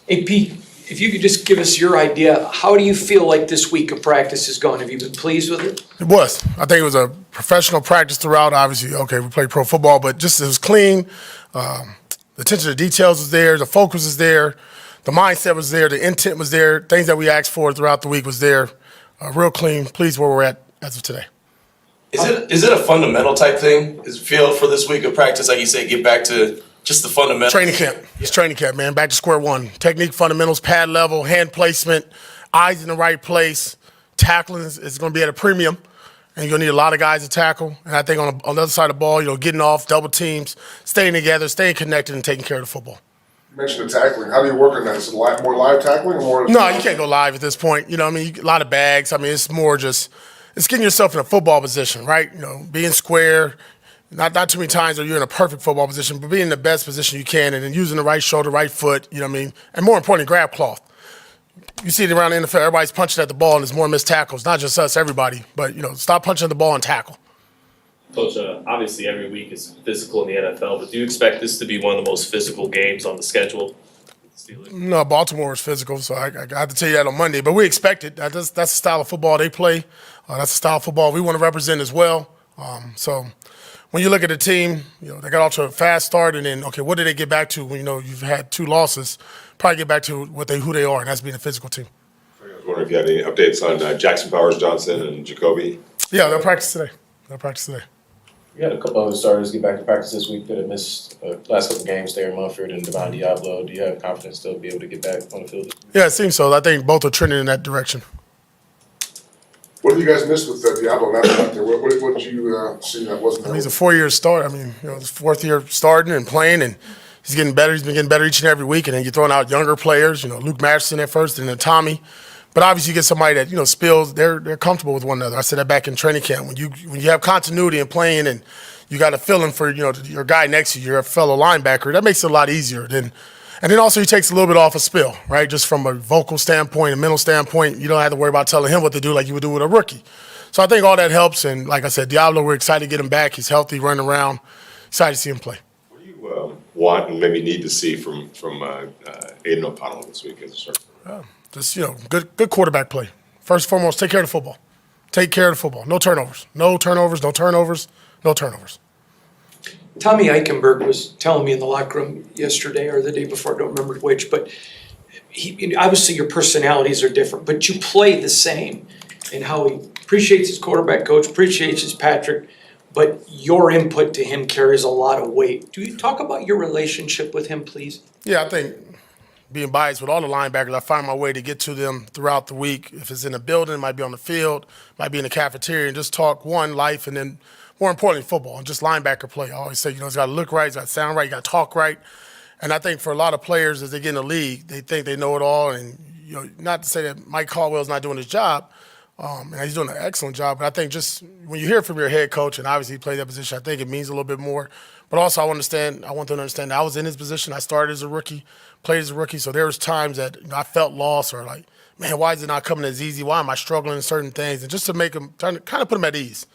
Hey, Pete, if you could just give us your idea, how do you feel like this week of practice has gone? Have you been pleased with it? It was. I think it was a professional practice throughout. Obviously, okay, we played pro football, but just it was clean. The attention to details was there. The focus was there. The mindset was there. The intent was there. Things that we asked for throughout the week was there. Real clean. Pleased where we're at as of today. Is it a fundamental type thing? Is feel for this week of practice, like you say, get back to just the fundamentals? Training camp. It's training camp, man. Back to square one. Technique, fundamentals, pad level, hand placement, eyes in the right place. Tackling is going to be at a premium, and you're going to need a lot of guys to tackle. And I think on the other side of the ball, getting off, double teams, staying together, staying connected, and taking care of the football. You mentioned the tackling. How do you work on that? Is it more live tackling or more? No, you can't go live at this point. A lot of bags. It's more just it's getting yourself in a football position, right? Being square. Not too many times are you in a perfect football position, but being in the best position you can, and then using the right shoulder, right foot. And more importantly, grab cloth. You see it around the NFL. Everybody's punching at the ball, and there's more missed tackles. Not just us, everybody. But stop punching at the ball and tackle. Coach, obviously every week is physical in the NFL, but do you expect this to be one of the most physical games on the schedule? No, Baltimore is physical, so I have to tell you that on Monday. But we expect it. That's the style of football they play. That's the style of football we want to represent as well. So when you look at the team, they got off to a fast start, and then, okay, what did they get back to when, you've had 2 losses? Probably get back to who they are, and that's being a physical team. I was wondering if you had any updates on Jackson Powers Johnson and Jacoby. Yeah, they'll practice today. We had a couple other starters get back to practice this week that have missed last couple games there, Munford and Devon Diablo. Do you have confidence they'll be able to get back on the field? Yeah, it seems so. I think both are trending in that direction. What did you guys miss with Diablo not out there? What did you see that wasn't there? He's a 4-year start. His 4th year starting and playing, and he's getting better. He's been getting better each and every week. And then you're throwing out younger players, Luke Masterson at first, and then Tommy. But obviously, you get somebody that spills. They're comfortable with one another. I said that back in training camp. When you have continuity in playing, and you got a feeling for your guy next to you, your fellow linebacker, that makes it a lot easier. And then also he takes a little bit off a spill, right? Just from a vocal standpoint, a mental standpoint, you don't have to worry about telling him what to do like you would do with a rookie. So I think all that helps. And like I said, Diablo, we're excited to get him back. He's healthy, running around. Excited to see him play. What do you want and maybe need to see from Aiden O'Connell this week as a starter? Just good quarterback play. First and foremost, take care of the football. Take care of the football. No turnovers. No turnovers. No turnovers. No turnovers. Tommy Eichenberg was telling me in the locker room yesterday or the day before, I don't remember which, but obviously your personalities are different, but you play the same in how he appreciates his quarterback coach, appreciates his Patrick, but your input to him carries a lot of weight. Do you talk about your relationship with him, please? Yeah, I think being biased with all the linebackers, I find my way to get to them throughout the week. If it's in a building, it might be on the field, might be in the cafeteria, and just talk life, and then more importantly, football and just linebacker play. I always say, it's got to look right, it's got to sound right, you got to talk right. And I think for a lot of players, as they get in the league, they think they know it all. And not to say that Mike Caldwell's not doing his job, and he's doing an excellent job. But I think just when you hear it from your head coach, and obviously he played that position, I think it means a little bit more. But also I want them to understand that I was in his position. I started as a rookie, played as a rookie. So there was times that I felt lost or like, man, why is it not coming as easy? Why am I struggling in certain things? And just to make them, kind of put them at ease.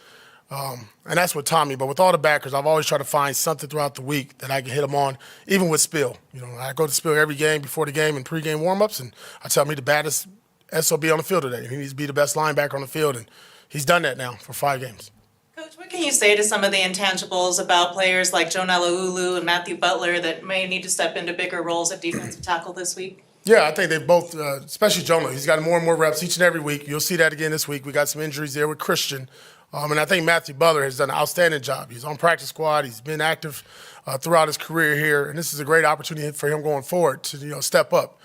And that's with Tommy. But with all the backers, I've always tried to find something throughout the week that I can hit them on, even with Spill. I go to Spill every game before the game and pregame warmups, and I tell him he's the baddest SOB on the field today. He needs to be the best linebacker on the field, and he's done that now for 5 games. Coach, what can you say to some of the intangibles about players like Joe Nalaulu and Matthew Butler that may need to step into bigger roles at defensive tackle this week? Yeah, I think they both, especially Jonah, he's got more and more reps each and every week. You'll see that again this week. We got some injuries there with Christian. And I think Matthew Butler has done an outstanding job. He's on practice squad. He's been active throughout his career here. And this is a great opportunity for him going forward to step up.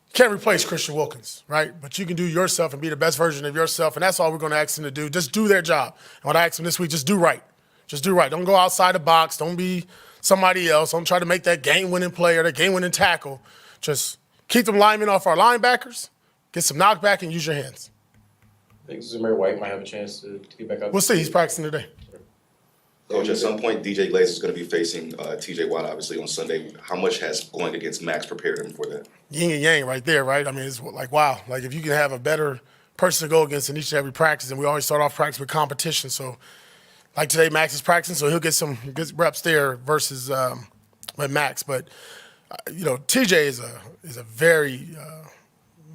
You can't replace Christian Wilkins, right? But you can do yourself and be the best version of yourself. And that's all we're going to ask them to do. Just do their job. And what I asked them this week, just do right. Just do right. Don't go outside the box. Don't be somebody else. Don't try to make that game-winning play or that game-winning tackle. Just keep them linemen off our linebackers, get some knockback, and use your hands. I think Zamir White might have a chance to get back out. We'll see. He's practicing today. Coach, at some point, DJ Glaze is going to be facing TJ Watt, obviously, on Sunday. How much has going against Max prepared him for that? Yin and yang right there, right? It's like, wow. Like, if you can have a better person to go against in each and every practice, and we always start off practice with competition. So, like today, Max is practicing, so he'll get some good reps there versus with Max. But TJ is a very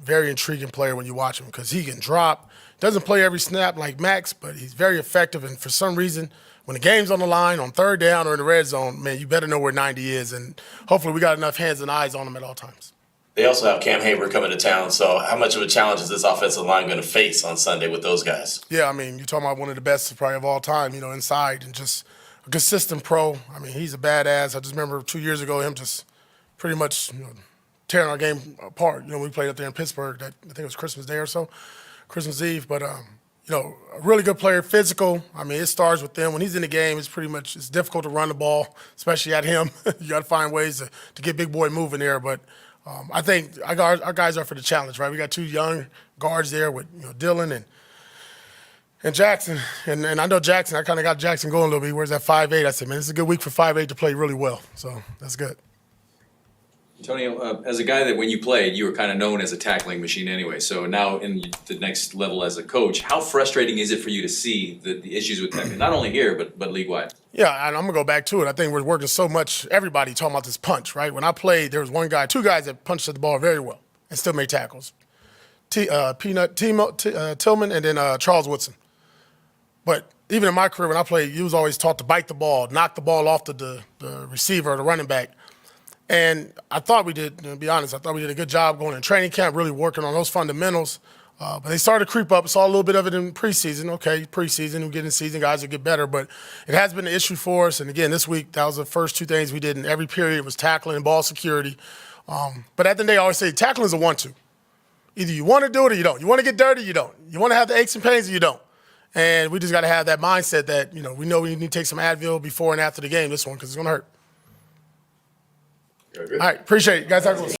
very intriguing player when you watch him because he can drop. Doesn't play every snap like Max, but he's very effective. And for some reason, when the game's on the line, on third down or in the red zone, man, you better know where 90 is. And hopefully we got enough hands and eyes on him at all times. They also have Cam Hayward coming to town, so how much of a challenge is this offensive line going to face on Sunday with those guys? Yeah, I mean, you're talking about one of the best probably of all time, inside and just a consistent pro. I mean, he's a badass. I just remember 2 years ago him just pretty much tearing our game apart. We played up there in Pittsburgh. I think it was Christmas Day or so, Christmas Eve. But a really good player, physical. I mean, it starts with them. When he's in the game, it's difficult to run the ball, especially at him. You got to find ways to get big boy moving there. But I think our guys are for the challenge, right? We got two young guards there with Dylan and Jackson. And I know Jackson. I kind of got Jackson going a little bit. He wears that 5'8". I said, man, this is a good week for 5'8" to play really well. So that's good. Tony, as a guy that when you played, you were kind of known as a tackling machine anyway. So now in the next level as a coach, how frustrating is it for you to see the issues with tackling, not only here, but league-wide? Yeah, and I'm going to go back to it. I think we're working so much, everybody talking about this punch, right? When I played, there was two guys that punched at the ball very well and still made tackles. Tillman and then Charles Woodson. But even in my career when I played, you was always taught to bite the ball, knock the ball off the receiver or the running back. And I thought we did, to be honest, a good job going in training camp, really working on those fundamentals. But they started to creep up. I saw a little bit of it in preseason. Okay, preseason, we get in season, guys will get better. But it has been an issue for us. And again, this week, that was the first two things we did in every period was tackling and ball security. But at the end of the day, I always say tackling is a 1-2. Either you want to do it or you don't. You want to get dirty, you don't. You want to have the aches and pains or you don't. And we just got to have that mindset that, we know we need to take some Advil before and after the game, this one, because it's going to hurt. Very good. All right, appreciate it. You guys have a good one.